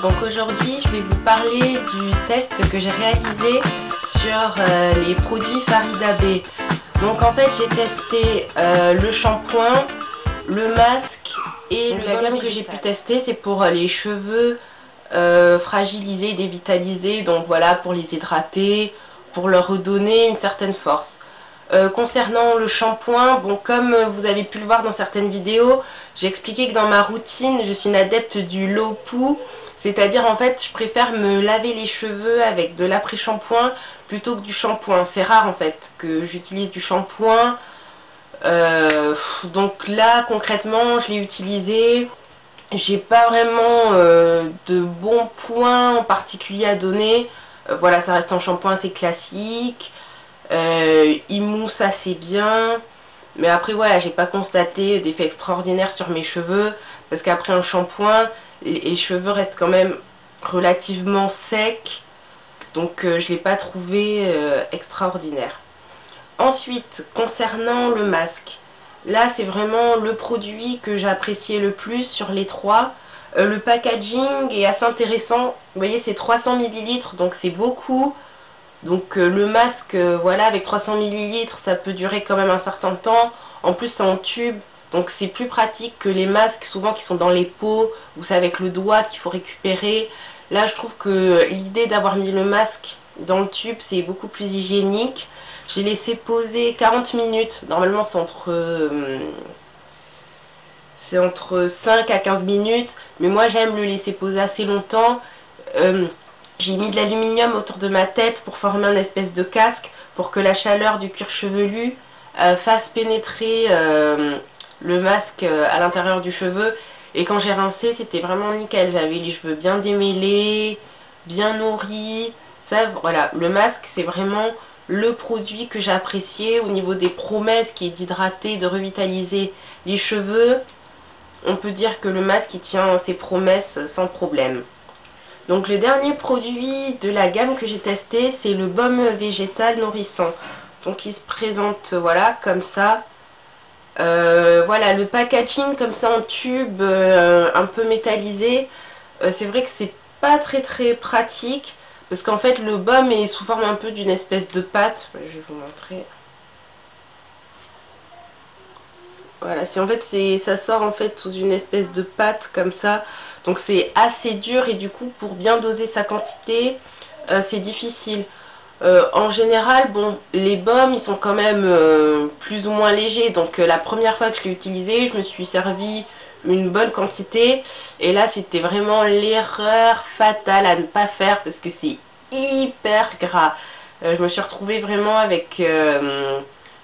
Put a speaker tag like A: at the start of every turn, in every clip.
A: donc aujourd'hui je vais vous parler du test que j'ai réalisé sur les produits Farida Bey. Donc en fait j'ai testé le shampoing, le masque et la gamme que j'ai pu tester c'est pour les cheveux fragilisés, dévitalisés, donc voilà, pour les hydrater, pour leur redonner une certaine force. Concernant le shampoing, bon, comme vous avez pu le voir dans certaines vidéos, j'ai expliqué que dans ma routine, je suis une adepte du low poo, c'est-à-dire en fait, je préfère me laver les cheveux avec de l'après-shampoing plutôt que du shampoing. C'est rare en fait que j'utilise du shampoing. Donc là, concrètement, je l'ai utilisé. J'ai pas vraiment de bons points en particulier à donner. Voilà, ça reste un shampoing assez classique. Il mousse assez bien, mais après voilà, j'ai pas constaté d'effet extraordinaire sur mes cheveux, parce qu'après un shampoing, les cheveux restent quand même relativement secs, donc je l'ai pas trouvé extraordinaire. Ensuite, concernant le masque, là c'est vraiment le produit que j'ai apprécié le plus sur les trois. Le packaging est assez intéressant, vous voyez c'est 300 ml, donc c'est beaucoup. Donc le masque, voilà, avec 300 ml, ça peut durer quand même un certain temps. En plus c'est en tube, donc c'est plus pratique que les masques souvent qui sont dans les pots, où c'est avec le doigt qu'il faut récupérer. Là je trouve que l'idée d'avoir mis le masque dans le tube c'est beaucoup plus hygiénique. J'ai laissé poser 40 minutes, normalement c'est entre 5 à 15 minutes, mais moi j'aime le laisser poser assez longtemps. J'ai mis de l'aluminium autour de ma tête pour former un espèce de casque pour que la chaleur du cuir chevelu fasse pénétrer le masque à l'intérieur du cheveu. Et quand j'ai rincé, c'était vraiment nickel. J'avais les cheveux bien démêlés, bien nourris. Ça, voilà, le masque, c'est vraiment le produit que j'ai apprécié au niveau des promesses qui est d'hydrater, de revitaliser les cheveux. On peut dire que le masque, il tient ses promesses sans problème. Donc le dernier produit de la gamme que j'ai testé, c'est le baume végétal nourrissant. Donc il se présente voilà comme ça. Voilà, le packaging comme ça en tube un peu métallisé. C'est vrai que c'est pas très pratique parce qu'en fait le baume est sous forme un peu d'une espèce de pâte. Je vais vous montrer. Voilà, en fait ça sort en fait sous une espèce de pâte comme ça, donc c'est assez dur et du coup pour bien doser sa quantité c'est difficile. En général, bon, les baumes ils sont quand même plus ou moins légers, donc la première fois que je l'ai utilisé, je me suis servi une bonne quantité et là c'était vraiment l'erreur fatale à ne pas faire parce que c'est hyper gras. Je me suis retrouvée vraiment avec...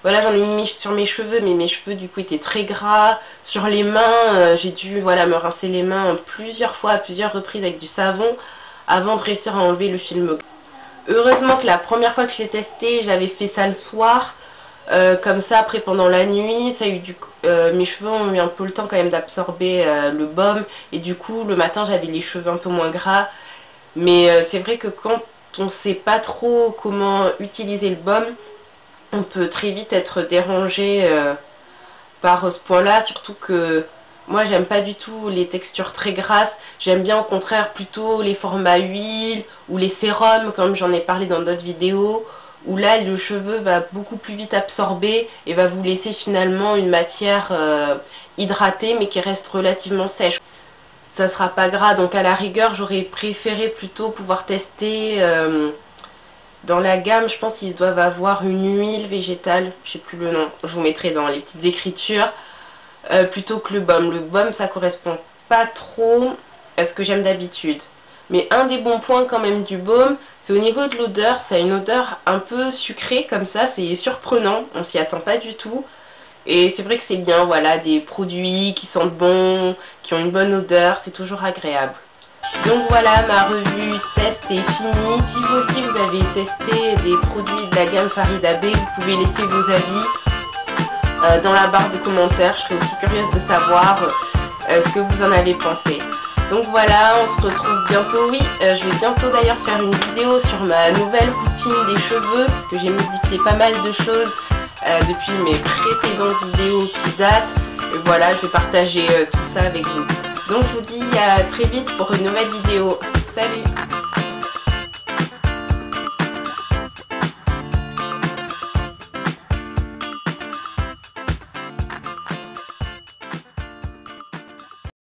A: voilà, j'en ai mis sur mes cheveux, mais mes cheveux du coup étaient très gras. Sur les mains, j'ai dû voilà, me rincer les mains plusieurs fois, à plusieurs reprises avec du savon avant de réussir à enlever le film. Heureusement que la première fois que je l'ai testé, j'avais fait ça le soir. Comme ça, après pendant la nuit, ça a eu mes cheveux ont eu un peu le temps quand même d'absorber le baume. Et du coup, le matin, j'avais les cheveux un peu moins gras. Mais c'est vrai que quand on ne sait pas trop comment utiliser le baume, on peut très vite être dérangé par ce point là, surtout que moi j'aime pas du tout les textures très grasses, j'aime bien au contraire plutôt les formats huile ou les sérums comme j'en ai parlé dans d'autres vidéos, où là le cheveu va beaucoup plus vite absorber et va vous laisser finalement une matière hydratée mais qui reste relativement sèche. Ça sera pas gras, donc à la rigueur j'aurais préféré plutôt pouvoir tester... dans la gamme, je pense qu'ils doivent avoir une huile végétale, je sais plus le nom, je vous mettrai dans les petites écritures, plutôt que le baume. Le baume, ça correspond pas trop à ce que j'aime d'habitude. Mais un des bons points quand même du baume, c'est au niveau de l'odeur, ça a une odeur un peu sucrée comme ça, c'est surprenant, on s'y attend pas du tout. Et c'est vrai que c'est bien, voilà, des produits qui sentent bon, qui ont une bonne odeur, c'est toujours agréable. Donc voilà, ma revue test est finie. Si vous aussi vous avez testé des produits de la gamme Farida Bey, vous pouvez laisser vos avis dans la barre de commentaires. Je serais aussi curieuse de savoir ce que vous en avez pensé. Donc voilà, on se retrouve bientôt. Oui, je vais bientôt d'ailleurs faire une vidéo sur ma nouvelle routine des cheveux parce que j'ai modifié pas mal de choses depuis mes précédentes vidéos qui datent. Et voilà, je vais partager tout ça avec vous. Donc je vous dis à très vite pour une nouvelle vidéo. Salut!